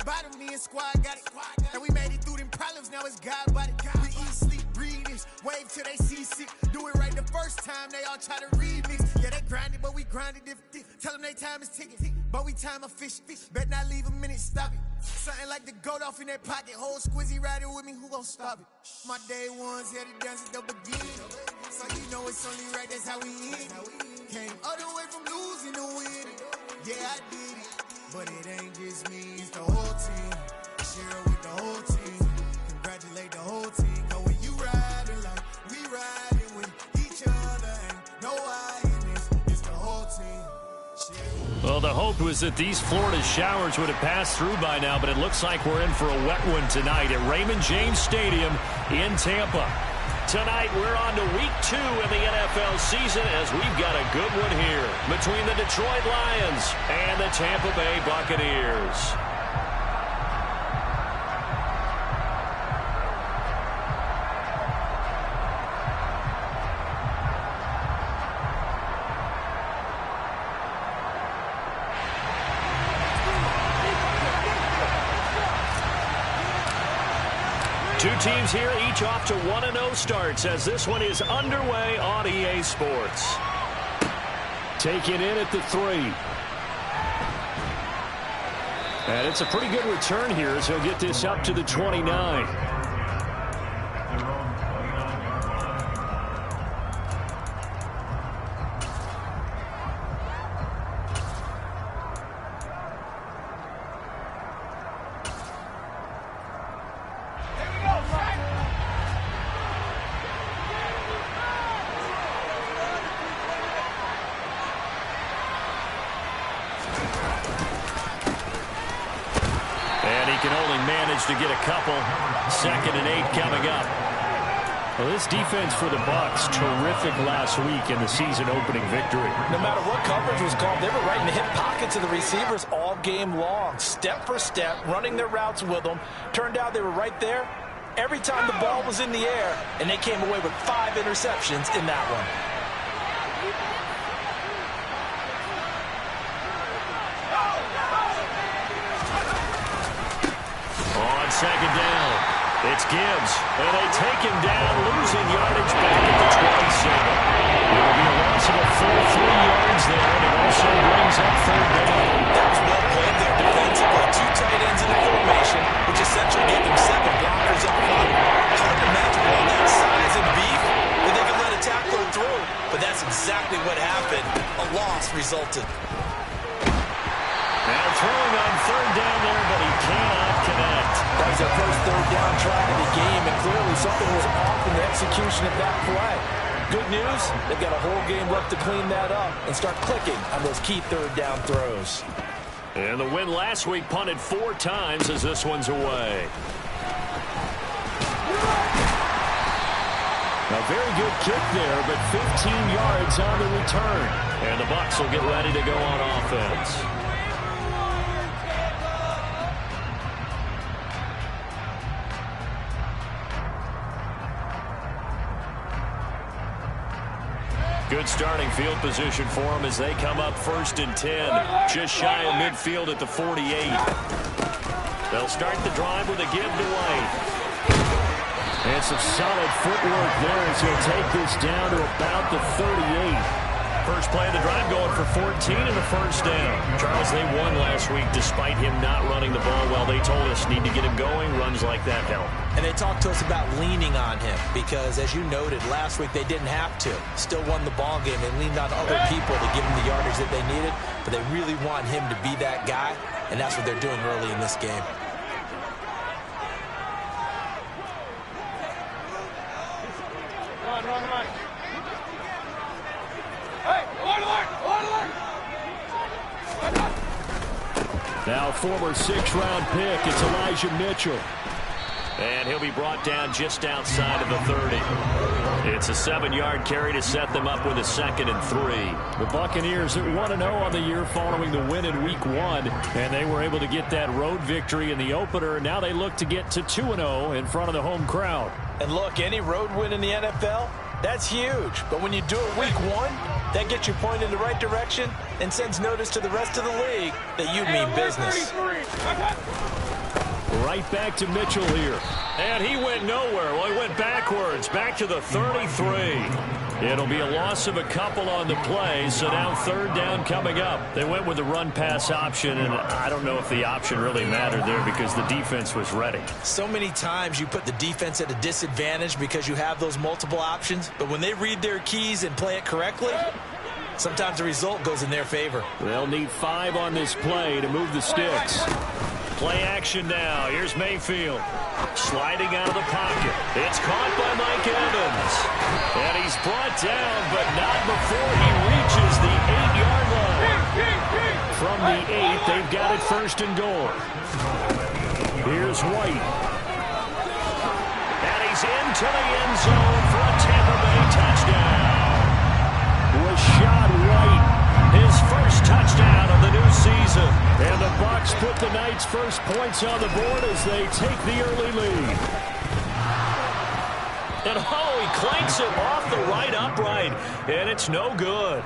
bottom, me and squad got it. And we made it through them problems, now it's God body. We eat, sleep, breathe this, wave till they see sick. Do it right the first time, they all try to remix. Yeah, they grinded, but we grinded different. Tell them they time is ticking, but we time efficient. Bet not leave a minute, stop it. Something like the goat off in that pocket. Whole squizzy riding with me, who gon' stop it? My day ones had to dance at the beginning. So you know it's only right, that's how we end. Came all the way from losing to winning. Yeah, I did it. But it ain't just me, it's the whole team. Share it with the whole team. Congratulate the whole team. Cause when you riding like we riding with each other, ain't no I in this, it's the whole team. Well, the hope was that these Florida showers would have passed through by now, but it looks like we're in for a wet one tonight at Raymond James Stadium in Tampa. Tonight, we're on to week 2 in the NFL season as we've got a good one here between the Detroit Lions and the Tampa Bay Buccaneers. Two teams here, each off to 1-0 starts as this one is underway on EA Sports. Taken in at the 3. And it's a pretty good return here as he'll get this up to the 29. To get a couple. 2nd and 8 coming up. Well, this defense for the Bucs, terrific last week in the season opening victory. No matter what coverage was called, they were right in the hip pockets of the receivers all game long, step for step, running their routes with them. Turned out they were right there every time the ball was in the air, and they came away with 5 interceptions in that one. Second down. It's Gibbs. And they take him down, losing yardage back at the 27. It will be a loss of a full 3 yards there, and it also brings up 3rd down. That was well played there defensively. 2 tight ends in the formation, which essentially gave them 7 blockers up front. Hard to imagine all that size and beef that they could let a tackler through. But that's exactly what happened. A loss resulted. Now throwing on 3rd down there, but he cannot connect. That was their first 3rd down try of the game, and clearly something was off in the execution of that play. Good news, they've got a whole game left to clean that up and start clicking on those key 3rd down throws. And the win last week punted 4 times as this one's away. A very good kick there, but 15 yards on the return. And the Bucs will get ready to go on offense. Good starting field position for them as they come up 1st and 10. Just shy of midfield at the 48. They'll start the drive with a give to White. And some solid footwork there as he'll take this down to about the 38. First play of the drive going for 14 and a 1st down. Charles, they won last week despite him not running the ball well. They told us need to get him going. Runs like that help. And they talked to us about leaning on him because, as you noted, last week they didn't have to. Still won the ball game. They leaned on other people to give them the yardage that they needed. But they really want him to be that guy, and that's what they're doing early in this game. Run. Now former 6th-round pick, it's Elijah Mitchell. And he'll be brought down just outside of the 30. It's a 7-yard carry to set them up with a 2nd and 3. The Buccaneers at 1-0 on the year following the win in Week 1. And they were able to get that road victory in the opener. Now they look to get to 2-0 in front of the home crowd. And look, any road win in the NFL, that's huge. But when you do it Week 1, That gets you pointed in the right direction and sends notice to the rest of the league that you mean business. Right back to Mitchell here. And he went nowhere. Well, he went backwards, back to the 33. It'll be a loss of a couple on the play, so now third down coming up. They went with the run-pass option, and I don't know if the option really mattered there because the defense was ready. So many times you put the defense at a disadvantage because you have those multiple options, but when they read their keys and play it correctly, sometimes the result goes in their favor. They'll need 5 on this play to move the sticks. Play action now. Here's Mayfield. Sliding out of the pocket. It's caught by Mike Evans. And he's brought down, but not before he reaches the 8-yard line. From the 8, they've got it first and goal. Here's White. And he's into the end zone for a Tampa Bay touchdown. Rashad White, his first touchdown of the new season. And the Bucs put the Knights' first points on the board as they take the early lead. And oh, he clanks it off the right upright, and it's no good.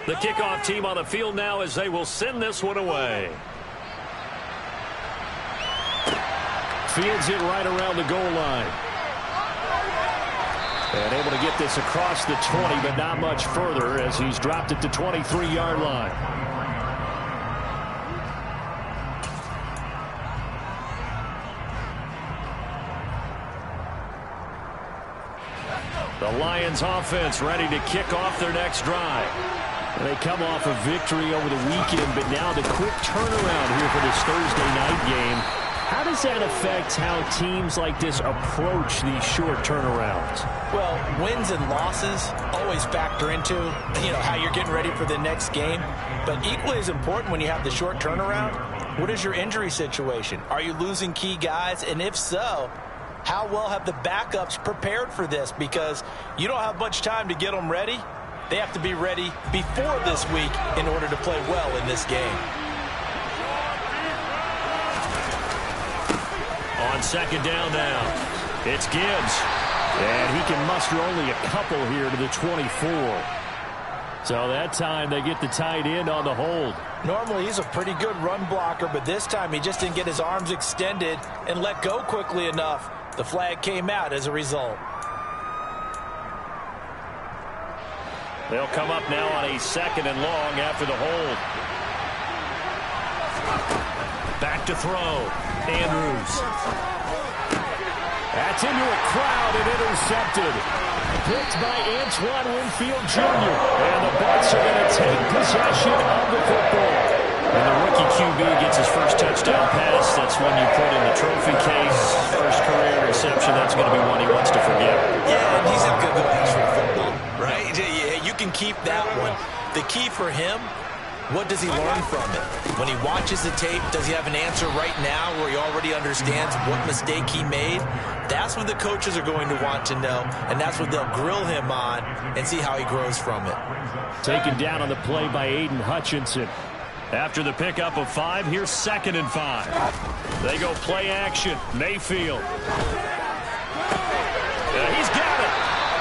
The kickoff team on the field now as they will send this one away. Fields it right around the goal line. And able to get this across the 20, but not much further as he's dropped it to 23-yard line. The Lions offense ready to kick off their next drive. They come off a victory over the weekend, but now the quick turnaround here for this Thursday night game. How does that affect how teams like this approach these short turnarounds? Well, wins and losses always factor into, how you're getting ready for the next game. But equally as important when you have the short turnaround, what is your injury situation? Are you losing key guys? And if so, how well have the backups prepared for this? Because you don't have much time to get them ready. They have to be ready before this week in order to play well in this game. On second down now, it's Gibbs. And he can muster only a couple here to the 24. So that time they get the tight end on the hold. Normally he's a pretty good run blocker, but this time he just didn't get his arms extended and let go quickly enough. The flag came out as a result. They'll come up now on a second and long after the hold. Back to throw. Andrews. That's into a crowd and intercepted. Picked by Antoine Winfield Jr. And the Bucs are going to take possession of the football. And the rookie QB gets his first touchdown pass. That's one you put in the trophy case. First career reception. That's going to be one he wants to forget. Yeah, and he's a good for football, right? Yeah, you can keep that one. The key for him, what does he learn from it? When he watches the tape, does he have an answer right now where he already understands what mistake he made? That's what the coaches are going to want to know, and that's what they'll grill him on and see how he grows from it. Taken down on the play by Aiden Hutchinson. After the pickup of 5, here's 2nd and 5. They go play action. Mayfield. He's got it.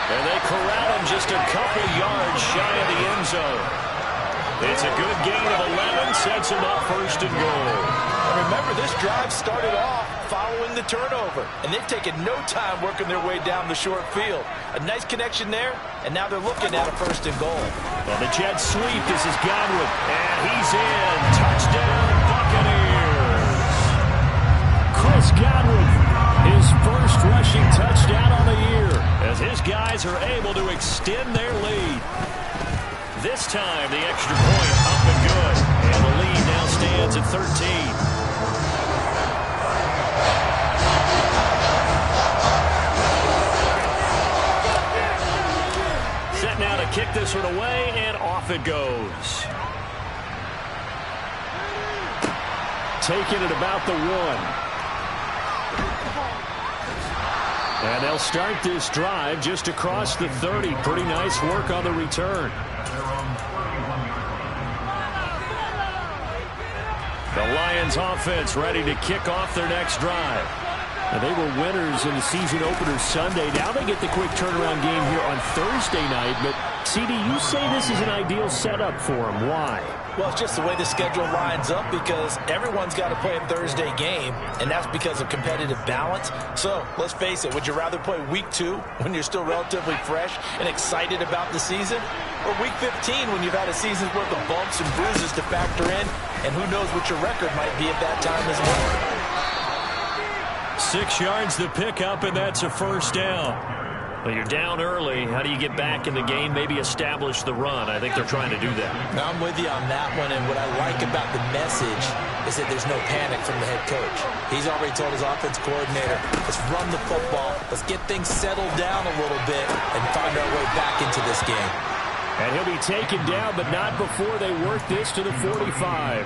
And they corral him just a couple yards shy of the end zone. It's a good gain of 11, sets him up first and goal. Remember, this drive started off following the turnover, and they've taken no time working their way down the short field. A nice connection there, and now they're looking at a first and goal. Well, the jet sweep, this is Godwin, and he's in. Touchdown, Buccaneers. Chris Godwin, his first rushing touchdown on the year, as his guys are able to extend their lead. This time, the extra point up and good. And the lead now stands at 13. Set now to kick this one away, and off it goes. Taking it about the 1. And they'll start this drive just across the 30. Pretty nice work on the return. The Lions offense ready to kick off their next drive. Now, they were winners in the season opener Sunday. Now they get the quick turnaround game here on Thursday night. But, CD, you say this is an ideal setup for them. Why? Well, it's just the way the schedule lines up because everyone's got to play a Thursday game, and that's because of competitive balance. So, let's face it, would you rather play week 2 when you're still relatively fresh and excited about the season? Or week 15 when you've had a season's worth of bumps and bruises to factor in, and who knows what your record might be at that time as well. 6 yards the pickup, and that's a first down. Well, you're down early. How do you get back in the game, maybe establish the run? I think they're trying to do that. Now, I'm with you on that one, and what I like about the message is that there's no panic from the head coach. He's already told his offense coordinator, let's run the football, let's get things settled down a little bit and find our way back into this game. And he'll be taken down, but not before they work this to the 45.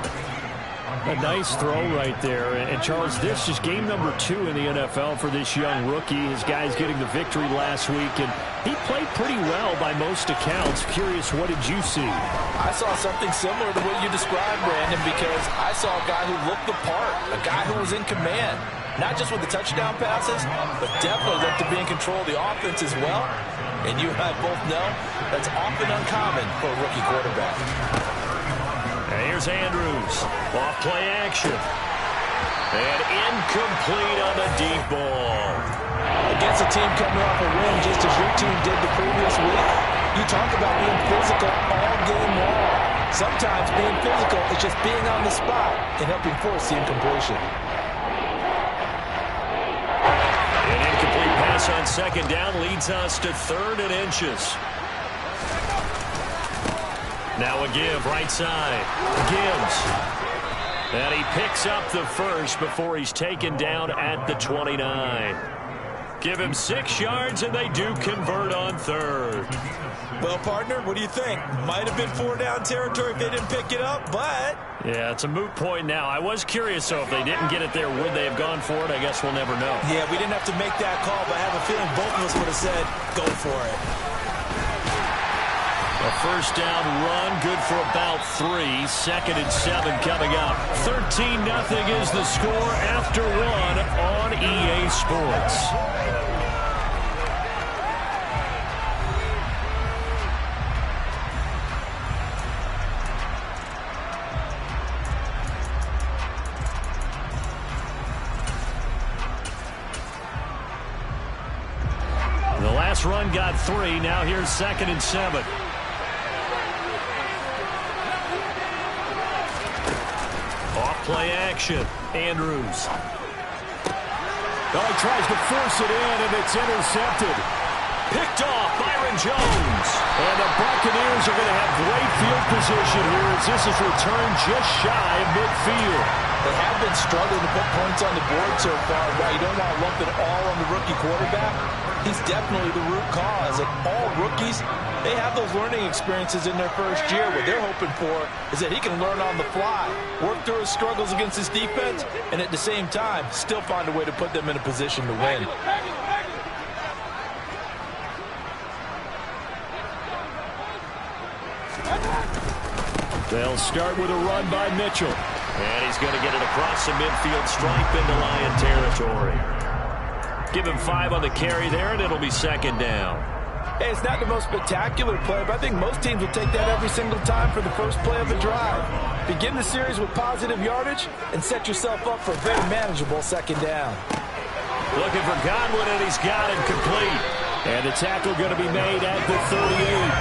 A nice throw right there. And, Charles, this is game number 2 in the NFL for this young rookie. His guys getting the victory last week, and he played pretty well by most accounts. Curious, what did you see? I saw something similar to what you described, Brandon, because I saw a guy who looked the part, a guy who was in command. Not just with the touchdown passes, but definitely looked to be in control of the offense as well. And you and I both know that's often uncommon for a rookie quarterback. And here's Andrews. Off play action. And incomplete on the deep ball. Against a team coming off a win just as your team did the previous week, you talk about being physical all game long. Sometimes being physical is just being on the spot and helping force the incompletion. An incomplete pass on second down leads us to 3rd and inches. Now a give, right side. Gibbs. And he picks up the first before he's taken down at the 29. Give him 6 yards, and they do convert on 3rd. Well, partner, what do you think? Might have been 4-down territory if they didn't pick it up, but... Yeah, it's a moot point now. I was curious, so if they didn't get it there, would they have gone for it? I guess we'll never know. Yeah, we didn't have to make that call, but I have a feeling both of us would have said, go for it. A first down run, good for about 3. 2nd and 7 coming up. 13-0 is the score after 1 on EA Sports. The last run got 3. Now here's 2nd and 7. Play action. Andrews. Oh, he tries to force it in, and it's intercepted. Picked off Byron Jones. And the Buccaneers are going to have great field position here as this is returned just shy of midfield. They have been struggling to put points on the board so far. Right? You don't want to lump it all on the rookie quarterback. He's definitely the root cause. And all rookies, they have those learning experiences in their first year. What they're hoping for is that he can learn on the fly, work through his struggles against his defense, and at the same time, still find a way to put them in a position to win. They'll start with a run by Mitchell. And he's going to get it across the midfield stripe into Lion territory. Give him 5 on the carry there, and it'll be 2nd down. Hey, it's not the most spectacular play, but I think most teams will take that every single time for the first play of a drive. Begin the series with positive yardage and set yourself up for a very manageable 2nd down. Looking for Godwin, and he's got it complete. And the tackle going to be made at the 38.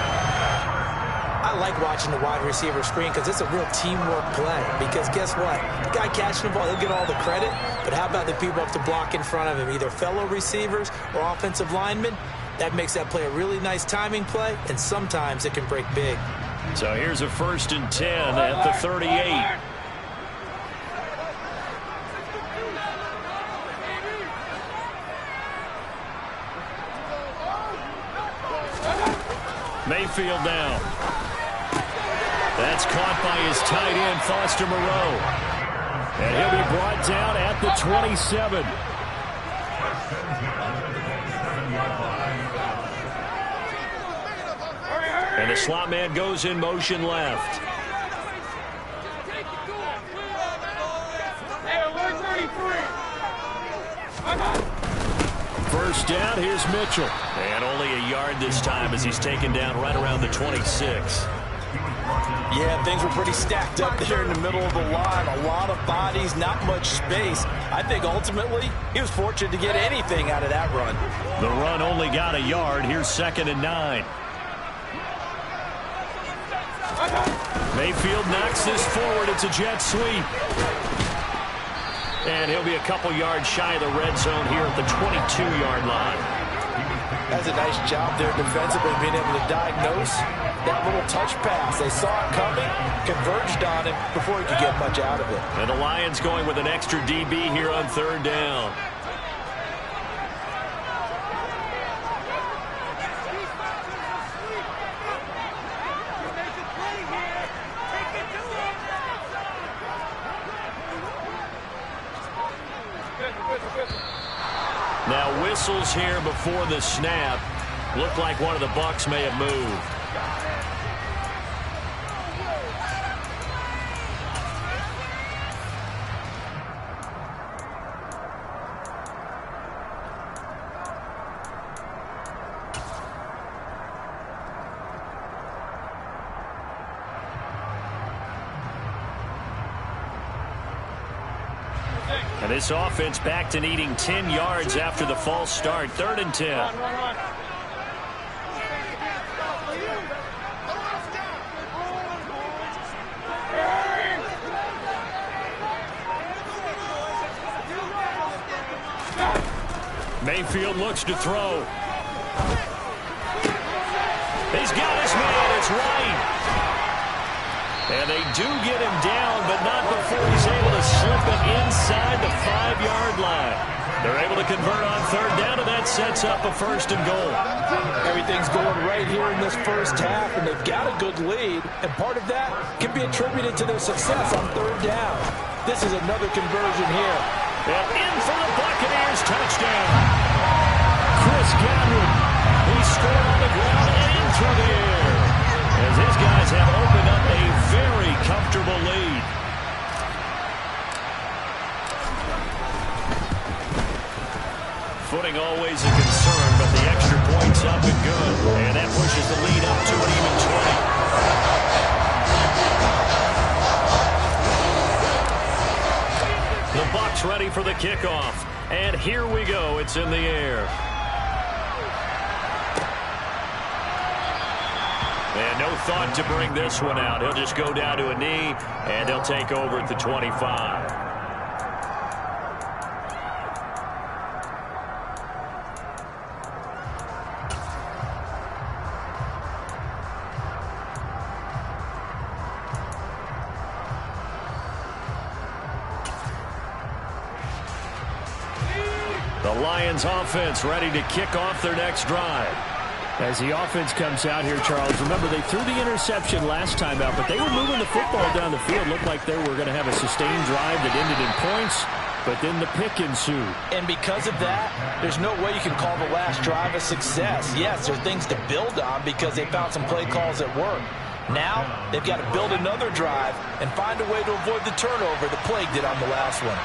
I like watching the wide receiver screen because it's a real teamwork play. Because guess what? The guy catching the ball, he'll get all the credit. But how about the people up to block in front of him, either fellow receivers or offensive linemen? That makes that play a really nice timing play, and sometimes it can break big. So here's a 1st and 10 at the 38. Mayfield down. That's caught by his tight end, Foster Moreau. And he'll be brought down at the 27. And the slot man goes in motion left. First down, here's Mitchell. And only a yard this time as he's taken down right around the 26. Yeah, things were pretty stacked up there in the middle of the line. A lot of bodies, not much space. I think ultimately he was fortunate to get anything out of that run. The run only got a yard. Here's 2nd and 9. Mayfield knocks this forward. It's a jet sweep. And he'll be a couple yards shy of the red zone here at the 22-yard line. That's a nice job there defensively, being able to diagnose that little touch pass. They saw it coming, converged on it before he could get much out of it. And the Lions going with an extra DB here on 3rd down. Now whistles here before the snap. Looked like one of the Bucs may have moved. And this offense back to needing 10 yards after the false start. 3rd and 10. Mayfield looks to throw. He's got his man. It's right. And they do get him down, but not before he's able to slip it inside the 5-yard line. They're able to convert on 3rd down, and that sets up a 1st and goal. Everything's going right here in this first half, and they've got a good lead. And part of that can be attributed to their success on 3rd down. This is another conversion here. And in for the Buccaneers, touchdown. Chris Godwin, he scored on the ground and through the air, as his guys have opened up a very comfortable lead. Footing always a concern, but the extra point's up and good. And that pushes the lead up to an even 20. The Bucs ready for the kickoff. And here we go. It's in the air. And no thought to bring this one out. He'll just go down to a knee, and he'll take over at the 25. The Lions offense ready to kick off their next drive. As the offense comes out here, Charles, remember they threw the interception last time out, but they were moving the football down the field. Looked like they were going to have a sustained drive that ended in points, but then the pick ensued. And because of that, there's no way you can call the last drive a success. Yes, there are things to build on because they found some play calls that work. Now, they've got to build another drive and find a way to avoid the turnover the Plague did on the last one.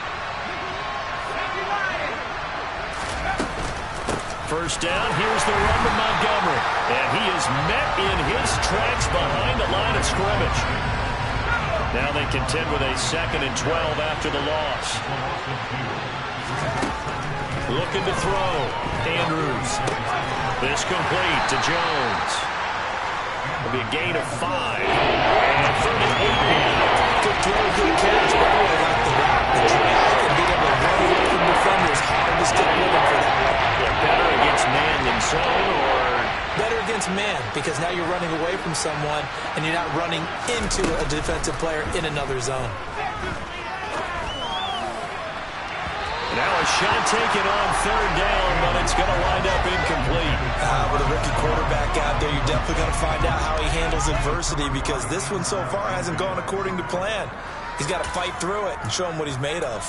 First down, here's the run to Montgomery. And he is met in his tracks behind the line of scrimmage. Now they contend with a 2nd and 12 after the loss. Looking to throw. Andrews. This complete to Jones. It'll be a gain of 5. And 38. Good throw, good catch. By the way, like the route, the drag, and being able to run away from defenders. Hard to stick with him for that. Better against man than zone, or? Better against man, because now you're running away from someone and you're not running into a defensive player in another zone. Now a shot taken on 3rd down, but it's going to wind up incomplete. With a rookie quarterback out there, you're definitely going to find out how he handles adversity, because this one so far hasn't gone according to plan. He's got to fight through it and show him what he's made of.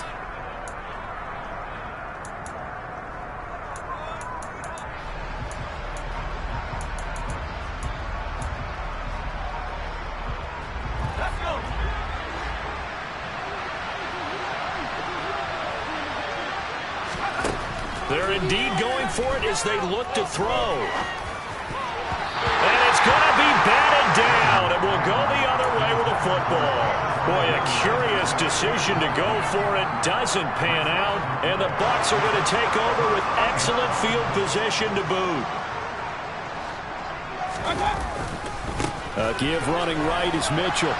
They're indeed going for it as they look to throw. And it's going to be batted down, and will go the other way with the football. Boy, a curious decision to go for it. Doesn't pan out, and the Bucs are going to take over with excellent field position to boot. A give running right is Mitchell.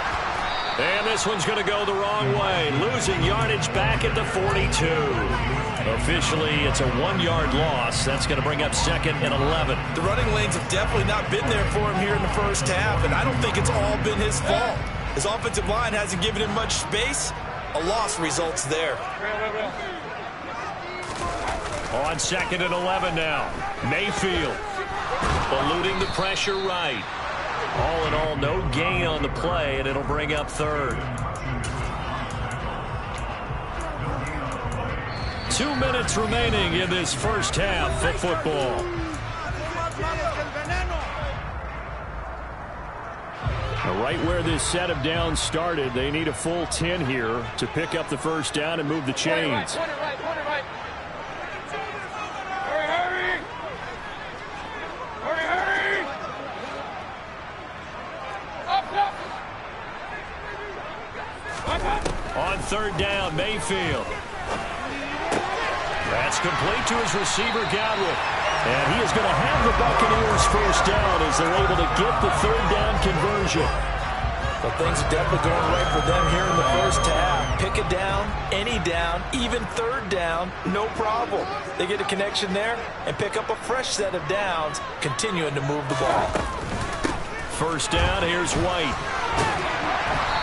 And this one's going to go the wrong way, losing yardage back at the 42. Officially, it's a 1-yard loss. That's going to bring up 2nd and 11. The running lanes have definitely not been there for him here in the first half, and I don't think it's all been his fault. His offensive line hasn't given him much space. A loss results there. On 2nd and 11 now. Mayfield eluding the pressure right. All in all, no gain on the play, and it'll bring up 3rd. 2 minutes remaining in this first half of football. Right where this set of downs started, they need a full 10 here to pick up the first down and move the chains. On 3rd down, Mayfield. That's complete to his receiver, Godwin. And he is going to have the Buccaneers first down as they're able to get the 3rd down conversion. Well, things are definitely going right for them here in the first half. Pick a down, any down, even 3rd down, no problem. They get a connection there and pick up a fresh set of downs, continuing to move the ball. First down, here's White.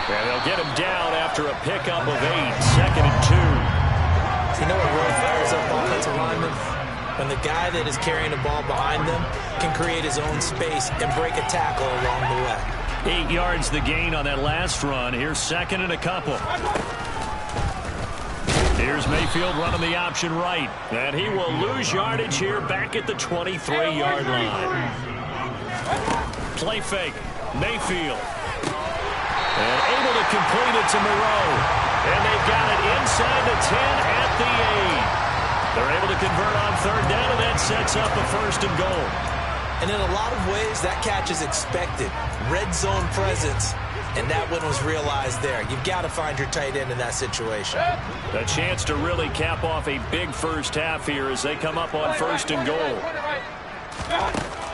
And they'll get him down after a pickup of 8, 2nd and 2. You know what really fires up offensive linemen? When the guy that is carrying the ball behind them can create his own space and break a tackle along the way. 8 yards the gain on that last run. Here's 2nd and a couple. Here's Mayfield running the option right. And he will lose yardage here back at the 23-yard line. Play fake. Mayfield. And able to complete it to Moreau. And they've got it inside the 10 at the 8. They're able to convert on 3rd down, and that sets up a 1st and goal. And in a lot of ways, that catch is expected. Red zone presence, and that one was realized there. You've got to find your tight end in that situation. A chance to really cap off a big first half here as they come up on 1st and goal.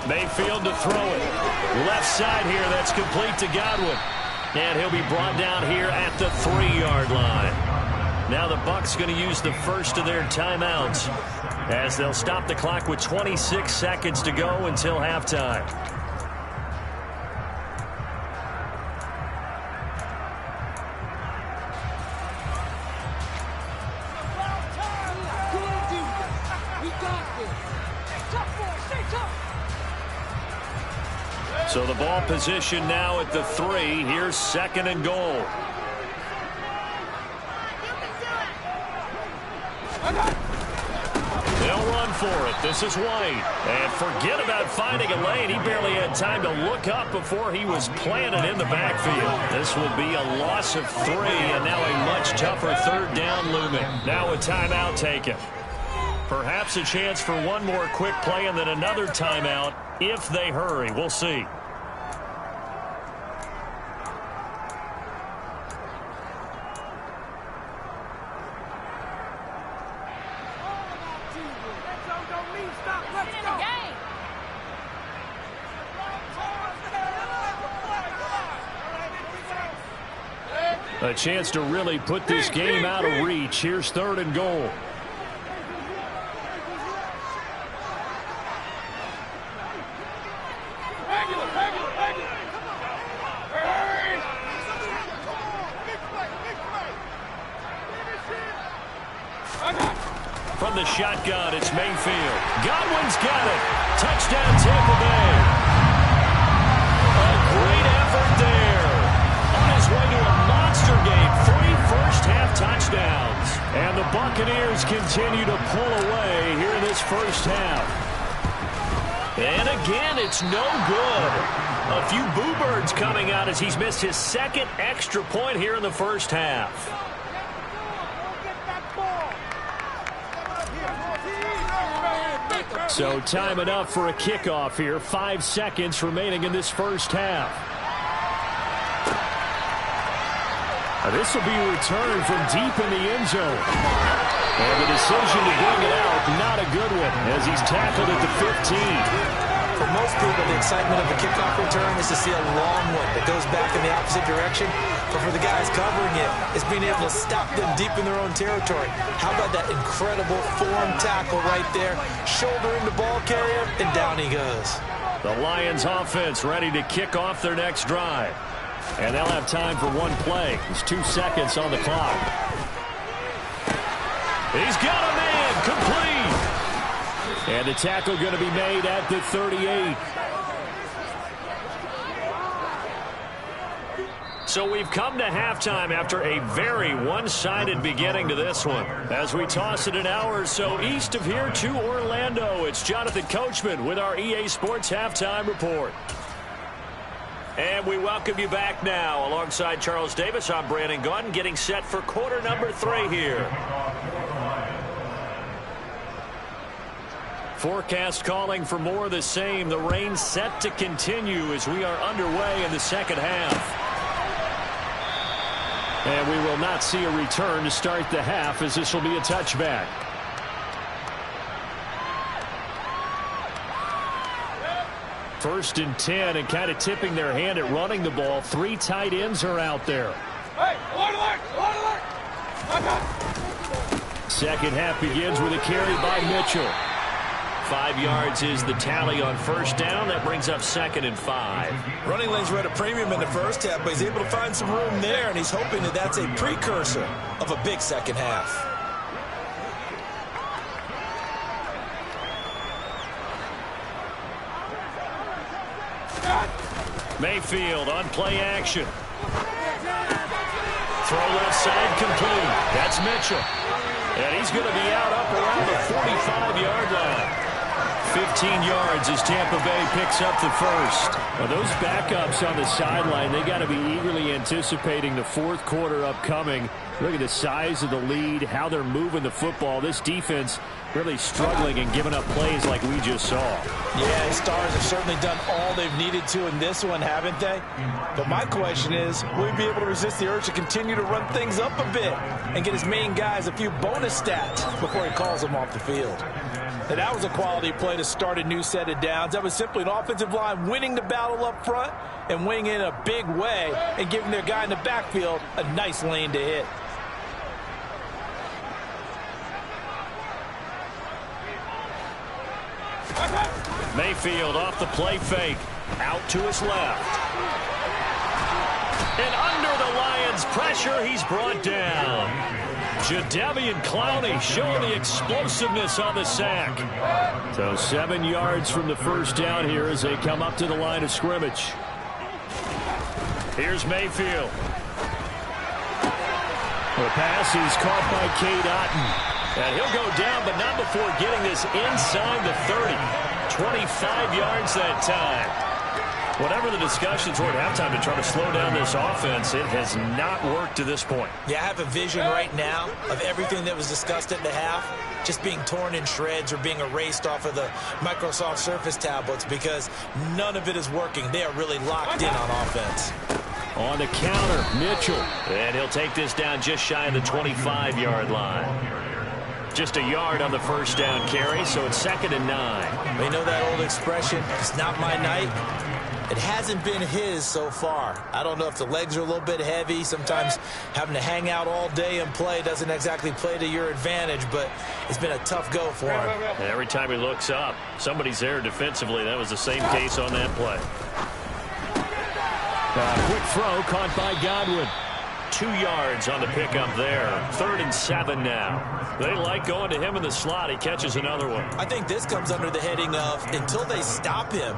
Mayfield to throw it. Left side here, that's complete to Godwin. And he'll be brought down here at the 3-yard line. Now the Bucs going to use the first of their timeouts as they'll stop the clock with 26 seconds to go until halftime. So the ball position now at the 3. Here's 2nd and goal. They'll run for it. This is White. And forget about finding a lane. He barely had time to look up before he was planted in the backfield. This will be a loss of 3, and now a much tougher 3rd down looming. Now a timeout taken. Perhaps a chance for one more quick play and then another timeout if they hurry. We'll see. A chance to really put this game out of reach. Here's 3rd and goal. From the shotgun, it's Mayfield. Godwin's got it. Touchdown, Tampa Bay. A great effort there. On his way to a monster game. 3 first-half touchdowns. And the Buccaneers continue to pull away here in this first half. And again, it's no good. A few boo birds coming out as he's missed his 2nd extra point here in the first half. So time enough for a kickoff here. 5 seconds remaining in this first half. This will be returned from deep in the end zone. And the decision to bring it out, not a good one, as he's tackled at the 15. For most people, the excitement of the kickoff return is to see a long one that goes back in the opposite direction. But for the guys covering it, it's being able to stop them deep in their own territory. How about that incredible form tackle right there? Shoulder in the ball carrier, and down he goes. The Lions offense ready to kick off their next drive. And they'll have time for one play. There's 2 seconds on the clock. He's got a man, complete. And the tackle going to be made at the 38. So we've come to halftime after a very one-sided beginning to this one. As we toss it an hour or so east of here to Orlando, it's Jonathan Coachman with our EA Sports Halftime Report. And we welcome you back now. Alongside Charles Davis, I'm Brandon Gaudin, getting set for quarter number 3 here. Forecast calling for more of the same. The rain set to continue as we are underway in the second half. And we will not see a return to start the half, as this will be a touchback. First and 10, and kind of tipping their hand at running the ball. 3 tight ends are out there. Second half begins with a carry by Mitchell. 5 yards is the tally on first down. That brings up 2nd and 5. Running lanes were at a premium in the first half, but he's able to find some room there, and he's hoping that that's a precursor of a big second half. Mayfield on play action. Throw left side complete. That's Mitchell. And he's going to be out up around the 45-yard line. 15 yards as Tampa Bay picks up the first. Well, those backups on the sideline, they got to be eagerly anticipating the fourth quarter upcoming. Look at the size of the lead, how they're moving the football. This defense really struggling and giving up plays like we just saw. Yeah, the Stars have certainly done all they've needed to in this one, haven't they? But my question is, will he be able to resist the urge to continue to run things up a bit and get his main guys a few bonus stats before he calls them off the field? And that was a quality play to start a new set of downs. That was simply an offensive line winning the battle up front and winning in a big way and giving their guy in the backfield a nice lane to hit. Mayfield off the play fake. Out to his left. And under the Lions' pressure, he's brought down. Jadeveon Clowney showing the explosiveness on the sack. So 7 yards from the first down here as they come up to the line of scrimmage. Here's Mayfield. The pass is caught by Cade Otton. And he'll go down, but not before getting this inside the 30. 25 yards that time. Whatever the discussions were at halftime to try to slow down this offense, it has not worked to this point. Yeah, I have a vision right now of everything that was discussed at the half just being torn in shreds or being erased off of the Microsoft Surface tablets because none of it is working. They are really locked in on offense. On the counter, Mitchell. And he'll take this down just shy of the 25-yard line. Just a yard on the first down carry, so it's 2nd and 9. They know that old expression, it's not my night. It hasn't been his so far. I don't know if the legs are a little bit heavy. Sometimes having to hang out all day and play doesn't exactly play to your advantage, but it's been a tough go for him. And every time he looks up, somebody's there defensively. That was the same case on that play. Quick throw caught by Godwin. 2 yards on the pickup there. 3rd and 7 now. They like going to him in the slot. He catches another one. I think this comes under the heading of until they stop him,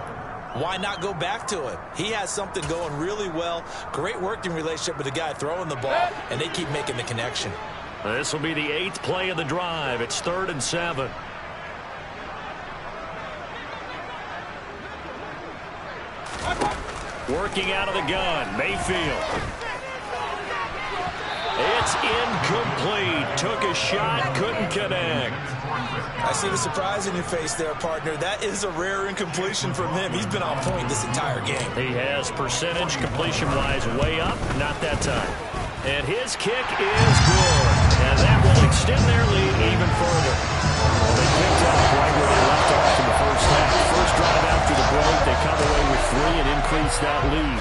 why not go back to him? He has something going really well. Great working relationship with the guy throwing the ball, and they keep making the connection. This will be the 8th play of the drive. It's 3rd and 7. Working out of the gun, Mayfield. It's incomplete. Took a shot, couldn't connect. I see the surprise in your face there, partner. That is a rare incompletion from him. He's been on point this entire game. He has percentage completion-wise way up, not that time. And his kick is good. And that will extend their lead even further. Well, they picked up right where they left off in the first half. First drive after the break, they come away with 3 and increase that lead.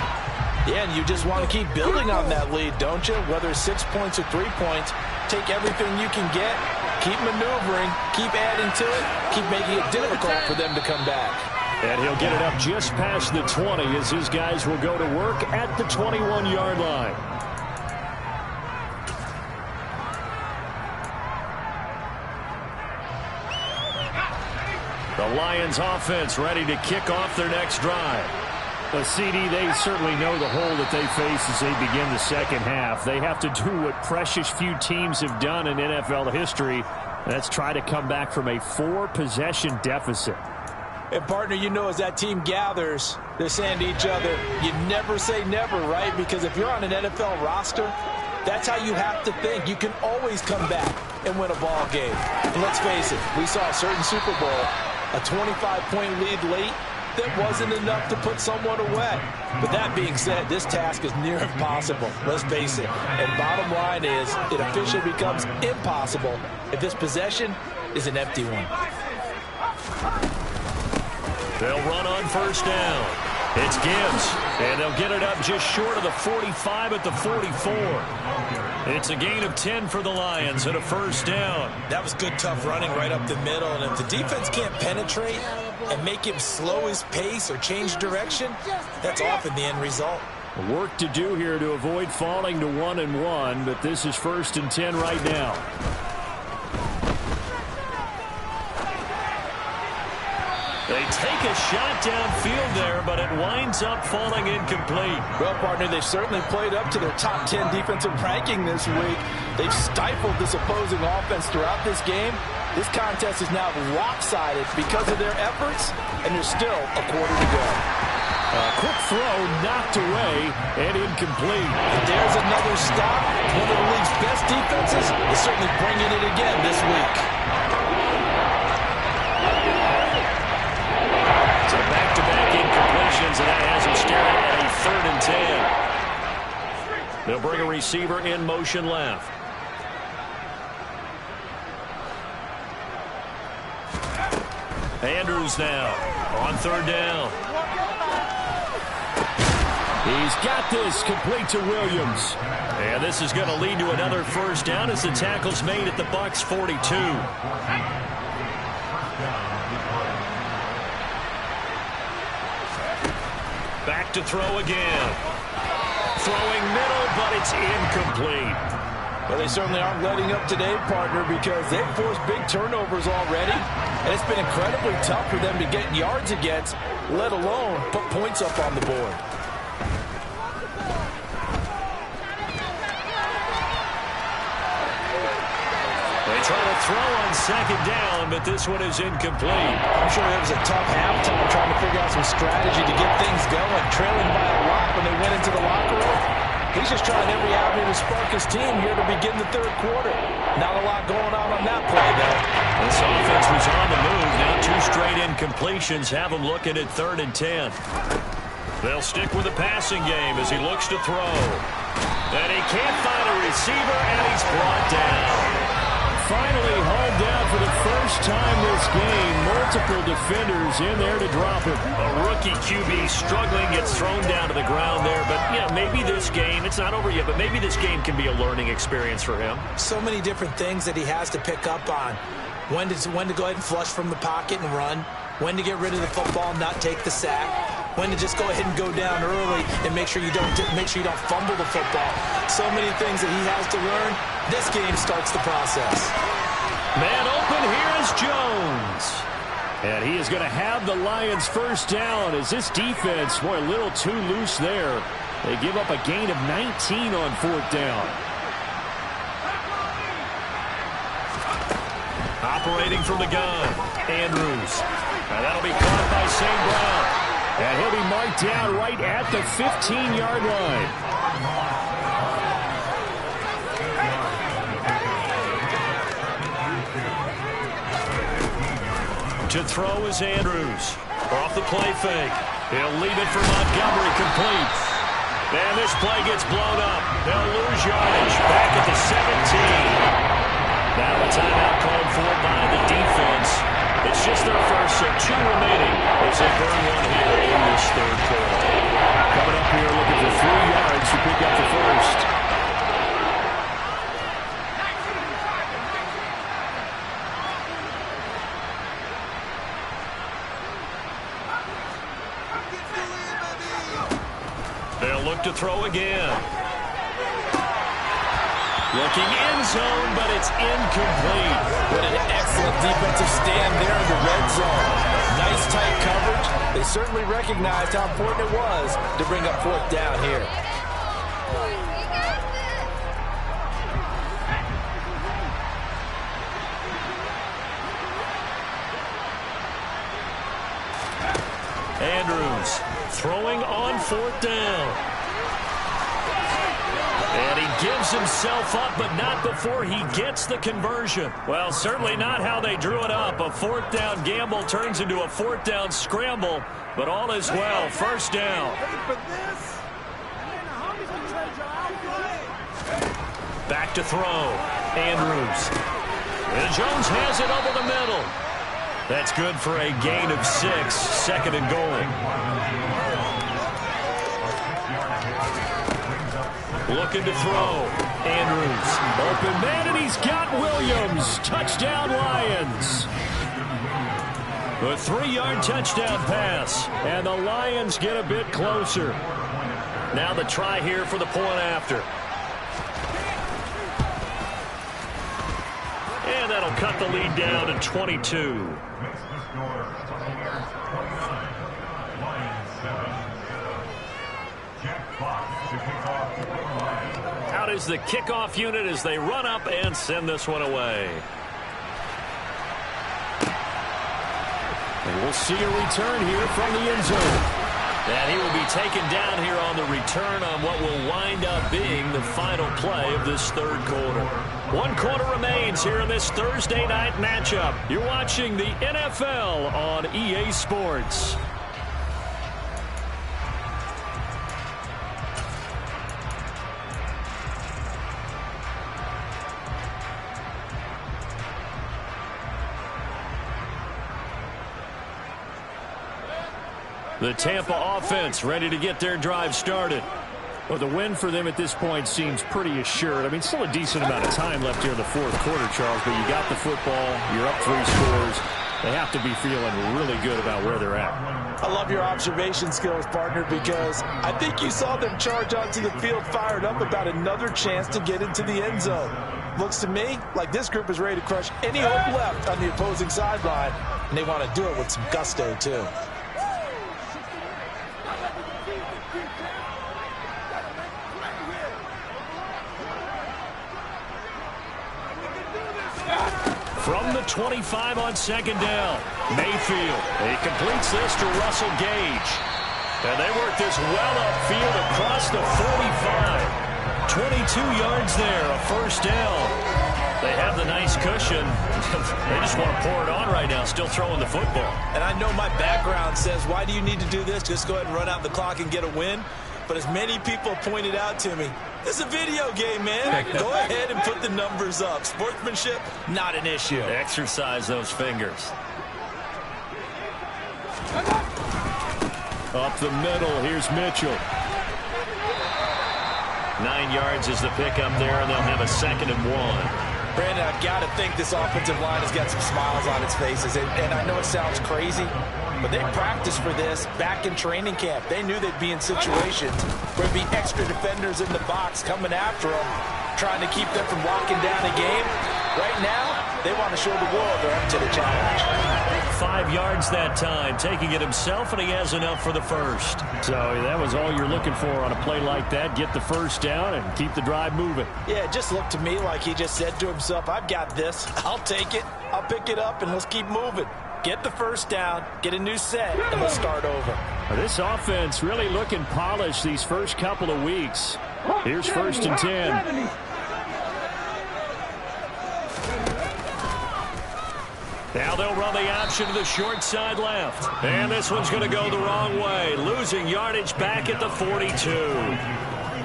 Yeah, and you just want to keep building on that lead, don't you? Whether it's 6 points or 3 points, take everything you can get, keep maneuvering, keep adding to it, keep making it difficult for them to come back. And he'll get it up just past the 20 as his guys will go to work at the 21-yard line. The Lions offense ready to kick off their next drive. But CD, they certainly know the hole that they face as they begin the second half. They have to do what precious few teams have done in NFL history. That's try to come back from a 4-possession deficit. And, partner, you know as that team gathers, they're saying to each other, you never say never, right? Because if you're on an NFL roster, that's how you have to think. You can always come back and win a ball game. And let's face it, we saw a certain Super Bowl, a 25-point lead late, that wasn't enough to put someone away. But that being said, this task is near impossible. Let's face it. And bottom line is, it officially becomes impossible if this possession is an empty one. They'll run on first down. It's Gibbs, and they'll get it up just short of the 45 at the 44. It's a gain of 10 for the Lions and a first down. That was good, tough running right up the middle. And if the defense can't penetrate and make him slow his pace or change direction, that's often the end result. Work to do here to avoid falling to 1-1, but this is 1st and 10 right now. They take a shot downfield there, but it winds up falling incomplete. Well, partner, they've certainly played up to their top 10 defensive ranking this week. They've stifled this opposing offense throughout this game. This contest is now lopsided because of their efforts, and there's still a quarter to go. A quick throw knocked away and incomplete. And there's another stop. One of the league's best defenses is certainly bringing it again this week. So back-to-back incompletions, and that has him staring at a 3rd and 10. They'll bring a receiver in motion left. Andrews now on 3rd down. He's got this complete to Williams. And this is going to lead to another first down as the tackle's made at the Bucs 42. Back to throw again. Throwing middle, but it's incomplete. Well, they certainly aren't letting up today, partner, because they've forced big turnovers already. And it's been incredibly tough for them to get yards against, let alone put points up on the board. They try to throw on 2nd down, but this one is incomplete. I'm sure it was a tough halftime trying to figure out some strategy to get things going, trailing by a lot when they went into the locker room. He's just trying every avenue to spark his team here to begin the 3rd quarter. Not a lot going on that play, though. This offense was on the move. Now 2 straight incompletions have him looking at 3rd and 10. They'll stick with the passing game as he looks to throw. And he can't find a receiver, and he's brought down. Finally hauled down for the first time this game. Multiple defenders in there to drop him. A rookie QB struggling, gets thrown down to the ground there. But, yeah, maybe this game, it's not over yet, but maybe this game can be a learning experience for him. So many different things that he has to pick up on. When to go ahead and flush from the pocket and run. When to get rid of the football and not take the sack. When to just go ahead and go down early and make sure you don't fumble the football. So many things that he has to learn. This game starts the process. Man open, here is Jones. And he is going to have the Lions first down as this defense, boy, a little too loose there. They give up a gain of 19 on 4th down. Operating from the gun, Andrews. And that'll be caught by St. Brown. And he'll be marked down right at the 15-yard line. To throw is Andrews. Off the play fake. He'll leave it for Montgomery, complete. And this play gets blown up. They'll lose yardage back at the 17. Now a timeout called for by the defense. It's just their first, so 2 remaining as they burn one here in this third quarter. Coming up here looking for 3 yards to pick up the first. They'll look to throw again. Looking end zone, but it's incomplete. What an excellent defensive stand there in the red zone. Nice tight coverage. They certainly recognized how important it was to bring up 4th down here. Andrews throwing on 4th down. And he gives himself up, but not before he gets the conversion. Well, certainly not how they drew it up. A 4th down gamble turns into a 4th down scramble, but all is well. 1st down. Back to throw. Andrews. And Jones has it over the middle. That's good for a gain of 6. 2nd and goal. Looking to throw. Andrews. Open man, and he's got Williams. Touchdown, Lions. A 3-yard touchdown pass. And the Lions get a bit closer. Now the try here for the point after. And that'll cut the lead down to 22. Out is the kickoff unit as they run up and send this one away. And we'll see a return here from the end zone. And he will be taken down here on the return on what will wind up being the final play of this third quarter. 1 quarter remains here in this Thursday night matchup. You're watching the NFL on EA Sports. The Tampa offense ready to get their drive started. Well, the win for them at this point seems pretty assured. I mean, still a decent amount of time left here in the 4th quarter, Charles, but you got the football, you're up 3 scores. They have to be feeling really good about where they're at. I love your observation skills, partner, because I think you saw them charge onto the field fired up about another chance to get into the end zone. Looks to me like this group is ready to crush any hope left on the opposing sideline, and they want to do it with some gusto, too. From the 25 on 2nd down, Mayfield. He completes this to Russell Gage. And they work this well upfield across the 45. 22 yards there, a 1st down. They have the nice cushion. They just want to pour it on right now, still throwing the football. And I know my background says, why do you need to do this? Just go ahead and run out the clock and get a win. But as many people pointed out to me, this is a video game, man. Go ahead and put the numbers up. Sportsmanship, not an issue. Exercise those fingers. Up the middle, here's Mitchell. 9 yards is the pickup there, and they'll have a 2nd and 1. Brandon, I've got to think this offensive line has got some smiles on its faces. And I know it sounds crazy, but they practiced for this back in training camp. They knew they'd be in situations where there'd be extra defenders in the box coming after them, trying to keep them from locking down a game. Right now, they want to show the world they're up to the challenge. 5 yards that time, taking it himself, and he has enough for the first. So that was all you're looking for on a play like that. Get the 1st down and keep the drive moving. Yeah, it just looked to me like he just said to himself, I've got this. I'll take it. I'll pick it up, and let's keep moving. Get the 1st down, get a new set, and let's start over. This offense really looking polished these first couple of weeks. Here's 1st and 10. Now they'll run the option to the short side left. And this one's going to go the wrong way, losing yardage back at the 42.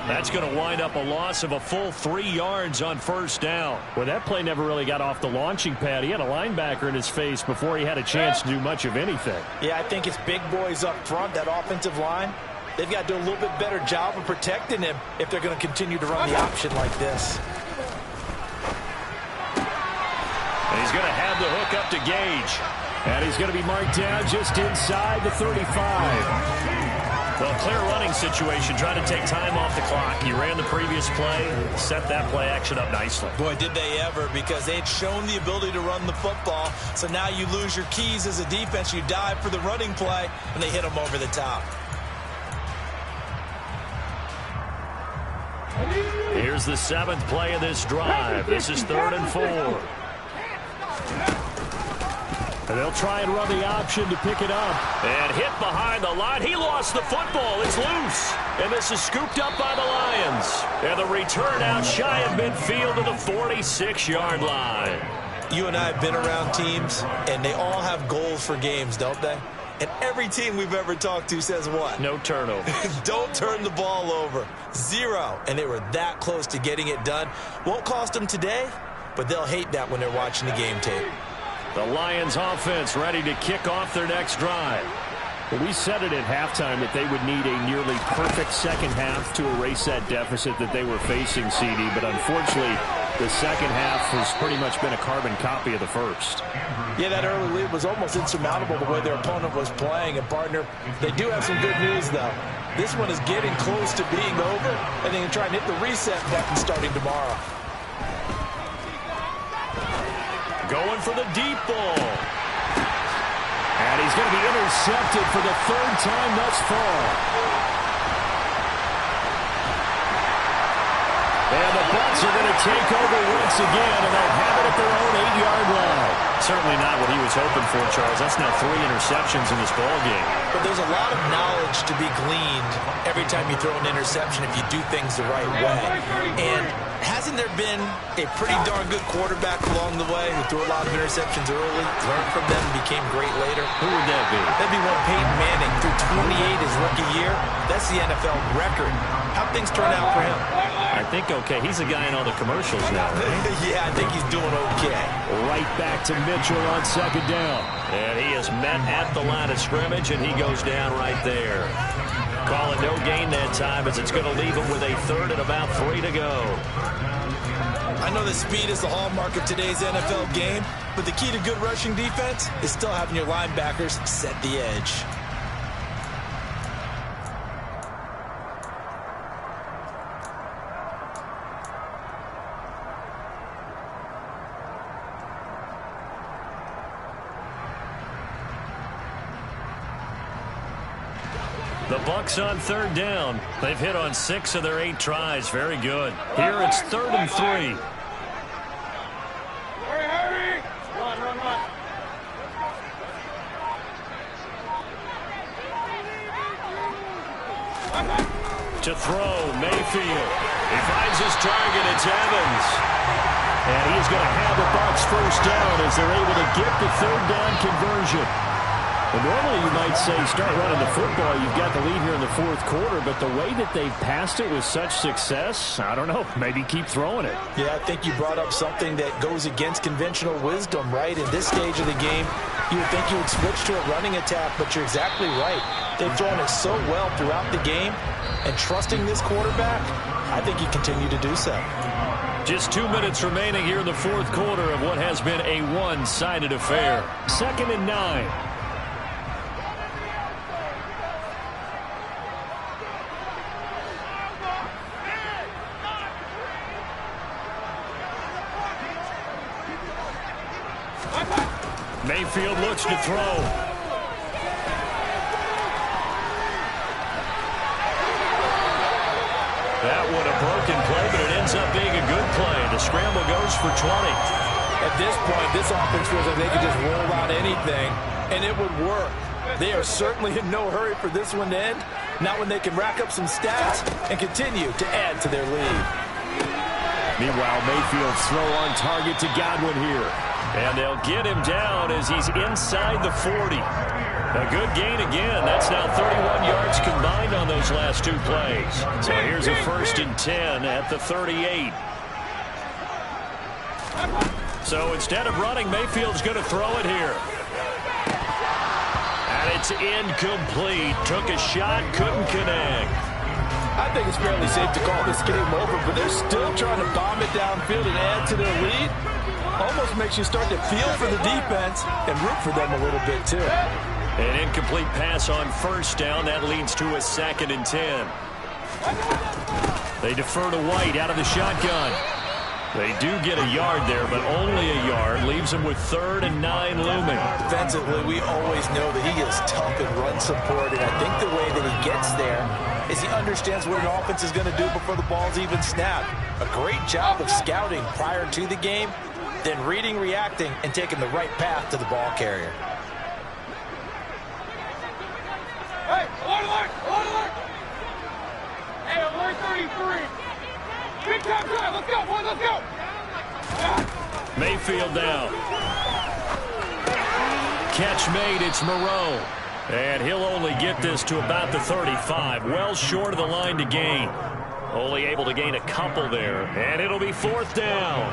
That's going to wind up a loss of a full 3 yards on first down. Well, that play never really got off the launching pad. He had a linebacker in his face before he had a chance to do much of anything. Yeah, I think it's big boys up front, that offensive line. They've got to do a little bit better job of protecting him if they're going to continue to run the option like this. And he's going to have the hook up to Gage. And he's going to be marked down just inside the 35. Well, clear running situation, trying to take time off the clock. He ran the previous play, set that play action up nicely. Boy, did they ever, because they had shown the ability to run the football. So now you lose your keys as a defense. You dive for the running play, and they hit them over the top. Here's the 7th play of this drive. This is 3rd and 4. And they'll try and run the option to pick it up. And hit behind the line. He lost the football. It's loose. And this is scooped up by the Lions. And the return out shy of midfield to the 46-yard line. You and I have been around teams, and they all have goals for games, don't they? And every team we've ever talked to says what? No turnover. Don't turn the ball over. 0. And they were that close to getting it done. Won't cost them today, but they'll hate that when they're watching the game tape. The Lions offense ready to kick off their next drive. Well, we said it at halftime that they would need a nearly perfect second half to erase that deficit that they were facing, CD. But unfortunately, the second half has pretty much been a carbon copy of the first. Yeah, that early lead was almost insurmountable the way their opponent was playing. And, partner, they do have some good news, though. This one is getting close to being over, and they can try and hit the reset button starting tomorrow. Going for the deep ball. And he's going to be intercepted for the 3rd time thus far. And the Bucs are going to take over once again, and they'll have it at their own 8-yard line. Certainly not what he was hoping for, Charles. That's now 3 interceptions in this ballgame. But there's a lot of knowledge to be gleaned every time you throw an interception if you do things the right way. And hasn't there been a pretty darn good quarterback along the way who threw a lot of interceptions early, learned from them, and became great later? Who would that be? That'd be one Peyton Manning. Threw 28 his rookie year. That's the NFL record. How'd things turn out for him? I think okay. He's the guy in all the commercials now, right? Yeah, I think he's doing okay. Right back to Mitchell on 2nd down. And he is met at the line of scrimmage, and he goes down right there. Call it no gain that time, as it's going to leave him with a 3rd and about 3 to go. I know that speed is the hallmark of today's NFL game, but the key to good rushing defense is still having your linebackers set the edge. The Bucs on 3rd down. They've hit on 6 of their 8 tries. Very good. Here it's 3rd and 3. To throw, Mayfield. He finds his target. It's Evans. And he's going to have the Bucs 1st down as they're able to get the 3rd down conversion. Well, normally you might say start running the football. You've got the lead here in the 4th quarter, but the way that they've passed it with such success, I don't know, maybe keep throwing it. Yeah, I think you brought up something that goes against conventional wisdom, right? In this stage of the game, you would think you would switch to a running attack, but you're exactly right. They've thrown it so well throughout the game, and trusting this quarterback, I think you continue to do so. Just 2 minutes remaining here in the 4th quarter of what has been a one-sided affair. 2nd and 9. Mayfield looks to throw. That one a broken play, but it ends up being a good play. The scramble goes for 20. At this point, this offense feels like they could just roll out anything, and it would work. They are certainly in no hurry for this one to end, not when they can rack up some stats and continue to add to their lead. Meanwhile, Mayfield's throw on target to Godwin here. And they'll get him down as he's inside the 40. A good gain again. That's now 31 yards combined on those last two plays. So here's a 1st and 10 at the 38. So instead of running, Mayfield's going to throw it here. And it's incomplete. Took a shot, couldn't connect. I think it's fairly safe to call this game over, but they're still trying to bomb it downfield and add to their lead. Almost makes you start to feel for the defense and root for them a little bit, too. An incomplete pass on 1st down. That leads to a 2nd and 10. They defer to White out of the shotgun. They do get a yard there, but only a yard. Leaves them with 3rd and 9 looming. Defensively, we always know that he is tough in run support, and I think the way that he gets there is he understands what an offense is going to do before the ball's even snapped. A great job of scouting prior to the game, then reading, reacting, and taking the right path to the ball carrier. Hey, alert! Alert! Hey, alert 33! Big time drive, let's go, boys, let's go! Mayfield down. Catch made, it's Moreau. And he'll only get this to about the 35. Well short of the line to gain. Only able to gain a couple there. And it'll be 4th down.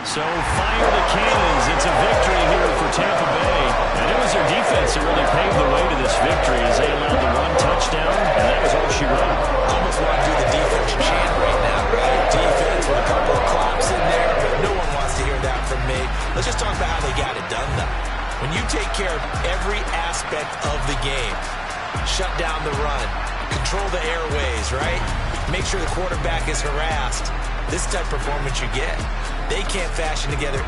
So fire the cannons. It's a victory here for Tampa Bay. And it was their defense that really paved the way to this victory as they allowed the 1 touchdown, and that was all she wrote. Almost want to do the defense chant right now. Great defense with a couple of claps in there, but no one wants to hear that from me. Let's just talk about how they got it done, though. When you take care of every aspect of the game, shut down the run, control the airways, right? Make sure the quarterback is harassed. This type of performance you get. They can't fashion together